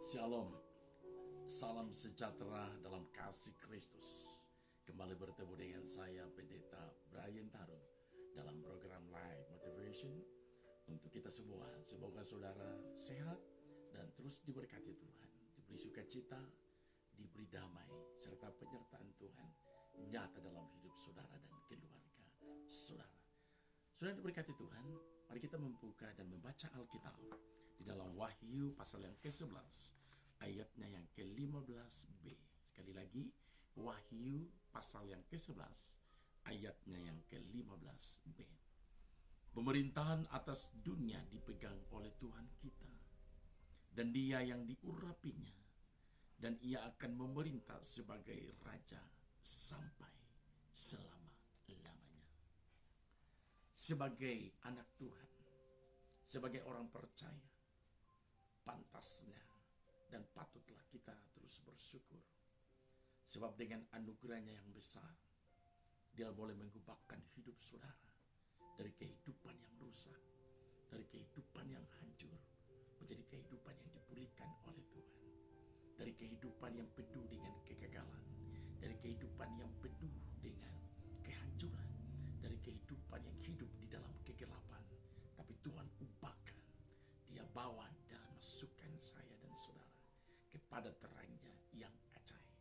Shalom, salam sejahtera dalam kasih Kristus. Kembali bertemu dengan saya Pendeta Brian Tarun dalam program Live Motivation untuk kita semua. Semoga saudara sehat dan terus diberkati Tuhan, diberi sukacita, diberi damai, serta penyertaan Tuhan nyata dalam hidup saudara dan keluarga saudara. Saudara diberkati Tuhan, mari kita membuka dan membaca Alkitab di dalam Wahyu pasal yang ke-11 ayatnya yang ke-15b. Sekali lagi, Wahyu pasal yang ke-11 ayatnya yang ke-15b. Pemerintahan atas dunia dipegang oleh Tuhan kita, dan Dia yang diurapinya, dan Ia akan memerintah sebagai Raja sampai selama-lamanya. Sebagai anak Tuhan, sebagai orang percaya, pantasnya dan patutlah kita terus bersyukur. Sebab dengan anugerahnya yang besar, Dia boleh mengubahkan hidup saudara dari kehidupan yang rusak, dari kehidupan yang hancur, menjadi kehidupan yang dipulihkan oleh Tuhan. Dari kehidupan yang penuh dengan kegagalan, dari kehidupan yang penuh dengan kehancuran, dari kehidupan yang hidup di dalam kegelapan, tapi Tuhan ubahkan. Dia bawa dan masukkan saya dan saudara kepada terangnya yang ajaib.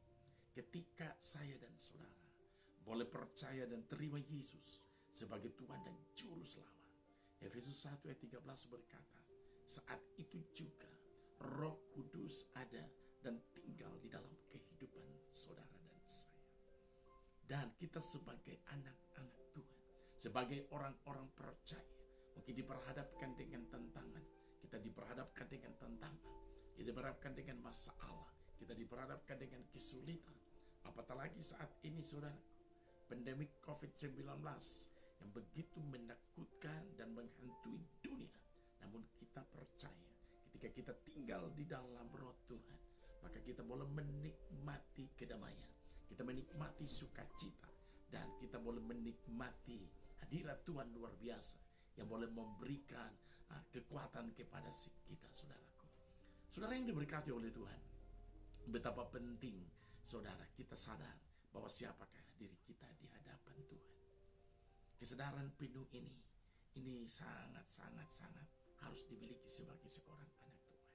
Ketika saya dan saudara boleh percaya dan terima Yesus sebagai Tuhan dan Juru Selamat, Efesus 1 ayat 13 berkata, saat itu juga Roh Kudus ada dan tinggal di dalam kehidupan saudara dan saya. Dan kita sebagai anak-anak Tuhan, sebagai orang-orang percaya, mungkin diperhadapkan dengan tantangan. Kita diperhadapkan dengan tantangan, kita diperhadapkan dengan masalah, kita diperhadapkan dengan kesulitan. Apatah lagi saat ini saudara, pandemik COVID-19 yang begitu menakutkan dan menghantui dunia. Namun kita percaya, ketika kita tinggal di dalam Roh Tuhan, maka kita boleh menikmati kedamaian, kita menikmati sukacita, dan kita boleh menikmati hadirat Tuhan luar biasa yang boleh memberikan kekuatan kepada kita, saudaraku. Saudara yang diberkati oleh Tuhan, betapa penting saudara kita sadar bahwa siapakah diri kita di hadapan Tuhan. Kesadaran penuh ini sangat harus dimiliki sebagai seorang anak Tuhan.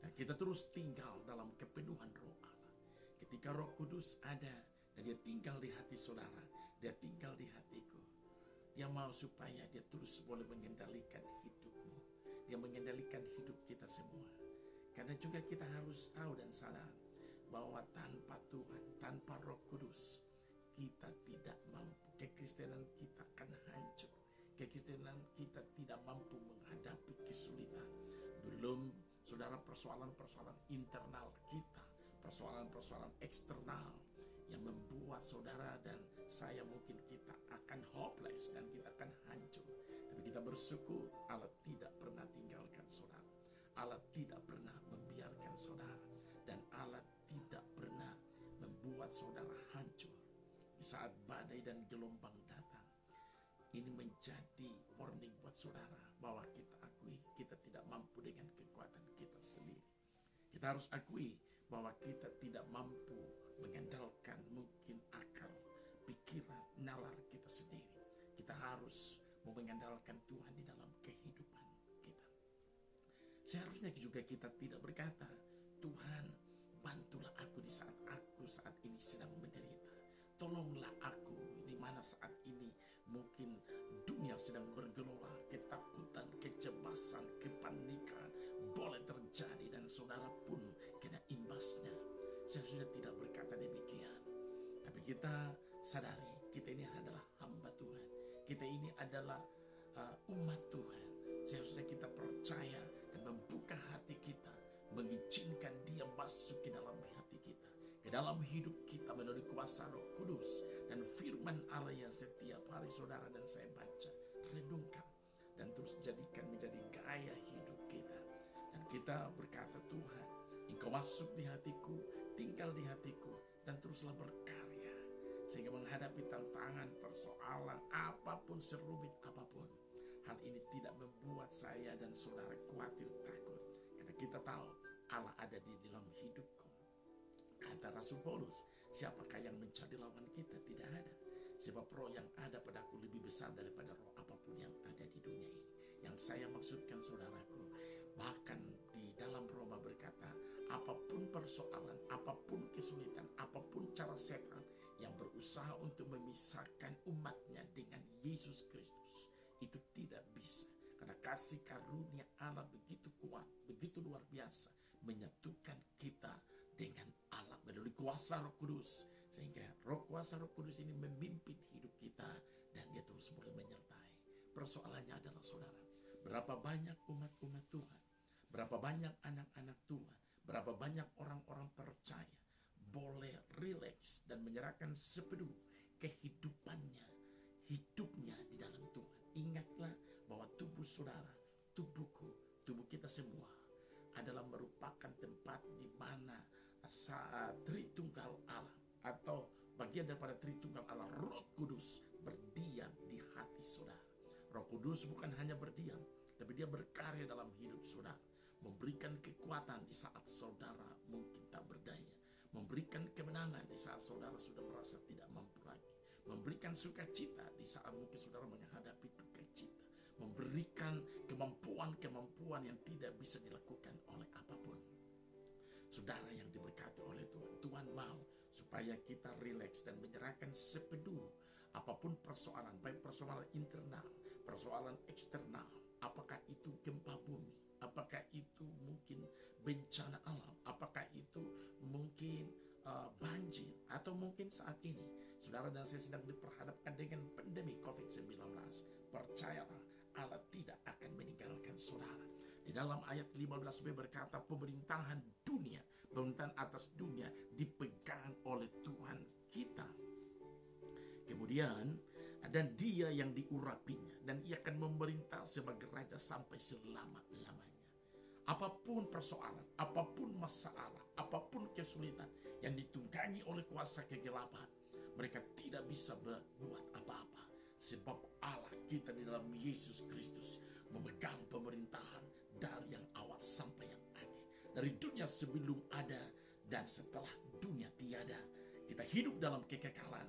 Dan kita terus tinggal dalam kepenuhan Roh Allah. Ketika Roh Kudus ada dan Dia tinggal di hati saudara, Dia tinggal di hatiku, Dia mau supaya Dia terus boleh mengendalikan hidupmu. Dia mengendalikan hidup kita semua. Karena juga kita harus tahu dan sadar bahwa tanpa Tuhan, tanpa Roh Kudus, kita tidak mampu. Kekristenan kita akan hancur. Kekristenan kita tidak mampu menghadapi kesulitan. Belum saudara persoalan-persoalan internal kita, persoalan-persoalan eksternal yang membuat saudara dan saya mungkin kita akan hopeless dan kita akan hancur. Tapi kita bersyukur Allah tidak pernah tinggalkan saudara. Allah tidak pernah membiarkan saudara. Dan Allah tidak pernah membuat saudara hancur. Di saat badai dan gelombang datang, ini menjadi warning buat saudara bahwa kita akui kita tidak mampu dengan kekuatan kita sendiri. Kita harus akui bahwa kita tidak mampu mengandalkan mungkin akal, pikiran, nalar kita sendiri. Kita harus mengandalkan Tuhan di dalam kehidupan kita. Seharusnya juga kita tidak berkata, Tuhan bantulah aku di saat aku saat ini sedang menderita. Tolonglah aku di mana saat ini mungkin dunia sedang bergelora, ketakutan, kecemasan, kepanikan boleh terjadi dan saudara pun kena imbasnya. Saya sudah tidak berkata demikian. Tapi kita sadari kita ini adalah hamba Tuhan. Kita ini adalah umat Tuhan. Seharusnya kita percaya dan membuka hati kita, mengizinkan Dia masuk ke dalam hati kita, ke dalam hidup kita melalui kuasa Roh Kudus dan firman Allah yang setiap hari saudara dan saya baca, renungkan, dan terus jadikan menjadi gaya hidup kita. Dan kita berkata, Tuhan, Engkau masuk di hatiku, tinggal di hatiku, dan teruslah berkarya sehingga menghadapi tantangan, persoalan, apapun serumit apapun, hal ini tidak membuat saya dan saudara khawatir, takut, karena kita tahu Allah ada ada di dalam hidupku. Kata Rasul Paulus, siapakah yang menjadi lawan kita? Tidak ada. Sebab roh yang ada padaku lebih besar daripada roh apapun yang ada di dunia ini. Yang saya maksudkan saudaraku, bahkan di dalam Roma berkata, apapun persoalan, apapun kesulitan, apapun cara setan yang berusaha untuk memisahkan umatnya dengan Yesus Kristus, itu tidak bisa. Karena kasih karunia Allah begitu kuat, begitu luar biasa, menyatukan kita dengan Allah melalui kuasa Roh Kudus. Sehingga kuasa Roh Kudus ini memimpin hidup kita dan dia terus boleh menyertai. Persoalannya adalah saudara, berapa banyak umat-umat Tuhan, berapa banyak anak-anak Tuhan, berapa banyak orang-orang percaya boleh rileks dan menyerahkan sepenuh kehidupannya, hidupnya di dalam Tuhan. Ingatlah bahwa tubuh saudara, tubuhku, tubuh kita semua adalah merupakan tempat di mana saat Tritunggal Allah atau bagian daripada Tritunggal Allah, Roh Kudus berdiam di hati saudara. Roh Kudus bukan hanya berdiam, tapi dia berkarya dalam hidup saudara, memberikan kekuatan di saat saudara mungkin tak berdaya, memberikan kemenangan di saat saudara sudah merasa tidak mampu lagi, memberikan sukacita di saat mungkin saudara menghadapi duka cita, memberikan kemampuan-kemampuan yang tidak bisa dilakukan oleh apapun. Saudara yang diberkati oleh Tuhan, Tuhan mau supaya kita rileks dan menyerahkan sepenuh apapun persoalan, baik persoalan internal, persoalan eksternal, apakah itu gempa bumi, apakah itu mungkin bencana alam, apakah itu mungkin banjir, atau mungkin saat ini saudara dan saya sedang diperhadapkan dengan pandemi COVID-19. Percayalah, Allah tidak akan meninggalkan saudara. Di dalam ayat 15b berkata, pemerintahan dunia, pemerintahan atas dunia dipegang oleh Tuhan kita. Kemudian, dan dia yang diurapinya, dan ia akan memerintah sebagai raja sampai selama-lamanya. Apapun persoalan, apapun masalah, apapun kesulitan yang ditunggangi oleh kuasa kegelapan, mereka tidak bisa berbuat apa-apa. Sebab Allah kita di dalam Yesus Kristus memegang pemerintahan dari yang awal sampai yang akhir. Dari dunia sebelum ada dan setelah dunia tiada. Kita hidup dalam kekekalan.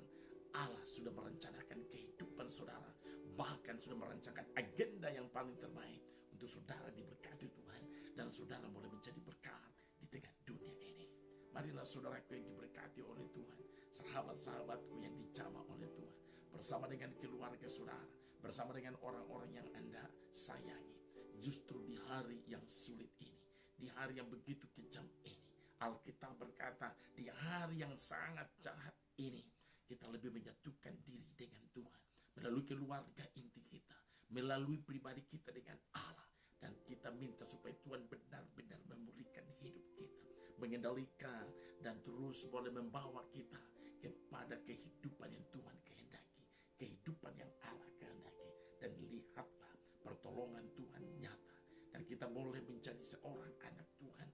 Allah sudah merencanakan kehidupan saudara. Bahkan sudah merencanakan agenda yang paling terbaik untuk saudara diberkati Tuhan. Dan saudara boleh menjadi berkat di tengah dunia ini. Marilah saudaraku yang diberkati oleh Tuhan, sahabat-sahabatku yang dijamah oleh Tuhan, bersama dengan keluarga saudara, bersama dengan orang-orang yang Anda sayangi. Justru di hari yang sulit ini, di hari yang begitu kejam ini, Alkitab berkata, di hari yang sangat jahat ini, kita lebih menyatukan diri dengan Tuhan, melalui keluarga inti kita, melalui pribadi kita dengan Allah. Dan kita minta supaya Tuhan benar-benar memulihkan hidup kita, mengendalikan dan terus boleh membawa kita kepada kehidupan yang Tuhan kehendaki, kehidupan yang Allah kehendaki. Dan lihatlah pertolongan Tuhan nyata, dan kita boleh menjadi seorang anak Tuhan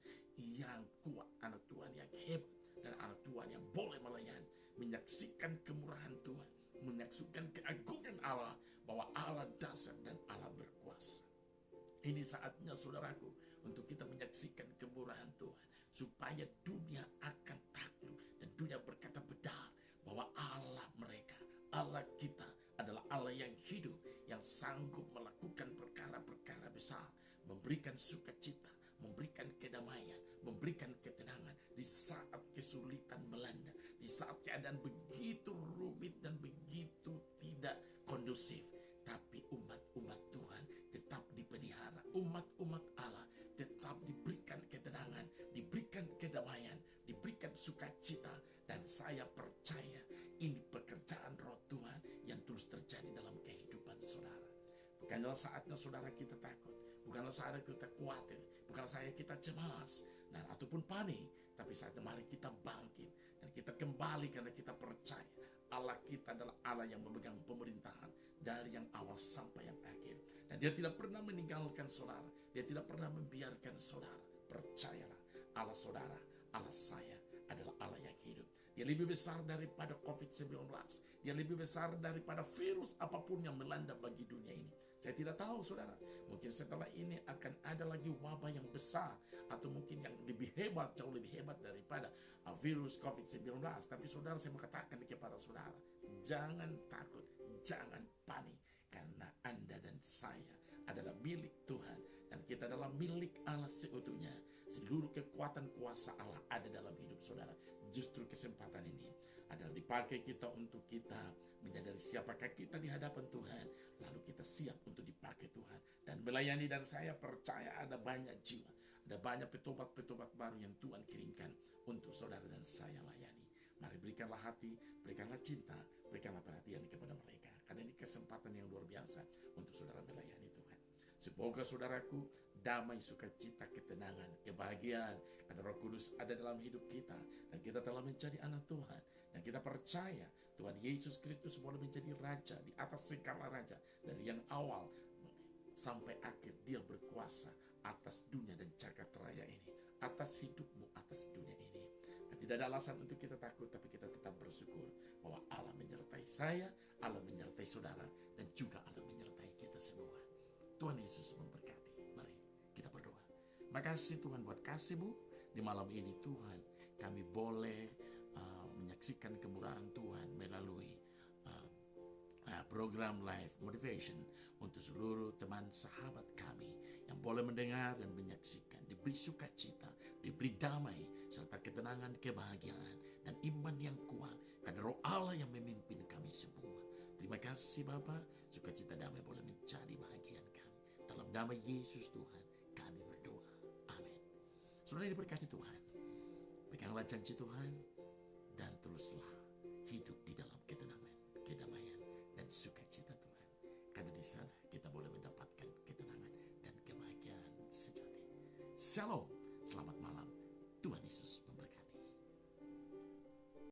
yang kuat, anak Tuhan yang hebat, dan anak Tuhan yang boleh melayani, menyaksikan kemurahan Tuhan, menyaksikan keagungan Allah, bahwa Allah dasar dan Allah berkuasa. Ini saatnya saudaraku untuk kita menyaksikan kemurahan Tuhan, supaya dunia akan takluk dan dunia berkata benar bahwa Allah mereka, Allah kita adalah Allah yang hidup, yang sanggup melakukan perkara-perkara besar, memberikan sukacita, memberikan kedamaian, memberikan ketenangan di saat kesulitan melanda, di saat keadaan begitu rumit dan begitu tidak kondusif. Tapi umat-umat Tuhan tetap dipelihara, umat-umat Allah tetap diberikan ketenangan, diberikan kedamaian, diberikan sukacita. Dan saya percaya ini pekerjaan Roh Tuhan yang terus terjadi dalam kehidupan saudara. Bukanlah saatnya saudara kita takut, bukanlah saatnya kita khawatir, bukanlah saatnya kita cemas dan ataupun panik, tapi saatnya mari kita bangkit dan kita kembali karena kita percaya Allah kita adalah Allah yang memegang pemerintahan dari yang awal sampai yang akhir. Dan dia tidak pernah meninggalkan saudara, dia tidak pernah membiarkan saudara. Percayalah, Allah saudara, Allah saya adalah Allah yang hidup. Dia lebih besar daripada COVID-19. Dia lebih besar daripada virus apapun yang melanda bagi dunia ini. Saya tidak tahu saudara, mungkin setelah ini akan ada lagi wabah yang besar, atau mungkin yang lebih hebat hebat, jauh lebih hebat daripada virus COVID-19. Tapi saudara, saya mau katakan kepada saudara, jangan takut, jangan panik, karena Anda dan saya adalah milik Tuhan, dan kita adalah milik Allah seutuhnya. Seluruh kekuatan kuasa Allah ada dalam hidup saudara. Justru kesempatan ini adalah dipakai kita untuk kita menyadari siapakah kita di hadapan Tuhan, lalu kita siap untuk dipakai Tuhan dan melayani. Dan saya percaya ada banyak jiwa, ada banyak petobat-petobat baru yang Tuhan kirimkan untuk saudara dan saya layani. Mari berikanlah hati, berikanlah cinta, berikanlah perhatian kepada mereka, karena ini kesempatan yang luar biasa untuk saudara melayani Tuhan. Semoga saudaraku, damai, sukacita, ketenangan, kebahagiaan, karena Roh Kudus ada dalam hidup kita, dan kita telah menjadi anak Tuhan, dan kita percaya Tuhan Yesus Kristus boleh menjadi Raja di atas segala raja, dari yang awal sampai akhir. Dia berkuasa atas dunia dan jagat raya ini, atas hidupmu, atas dunia ini. Dan tidak ada alasan untuk kita takut, tapi kita tetap bersyukur bahwa Allah menyertai saya, Allah menyertai saudara, dan juga Allah menyertai kita semua. Tuhan Yesus memberkati. Mari kita berdoa. Makasih Tuhan buat kasih-Mu. Di malam ini Tuhan, kami boleh menyaksikan kemurahan Tuhan melalui program Live Motivation untuk seluruh teman sahabat kami yang boleh mendengar dan menyaksikan. Diberi sukacita, diberi damai, serta ketenangan, kebahagiaan, dan iman yang kuat, karena Roh Allah yang memimpin kami semua. Terima kasih Bapa, sukacita damai boleh menjadi bahagian kami. Dalam nama Yesus Tuhan, kami berdoa. Amin. Saudara diberkati Tuhan. Peganglah janji Tuhan, dan teruslah hidup di dalam ketenangan, kedamaian, dan sukacita Tuhan. Karena di sana kita boleh mendapatkan ketenangan dan kebahagiaan sejati. Shalom, selamat malam. Tuhan Yesus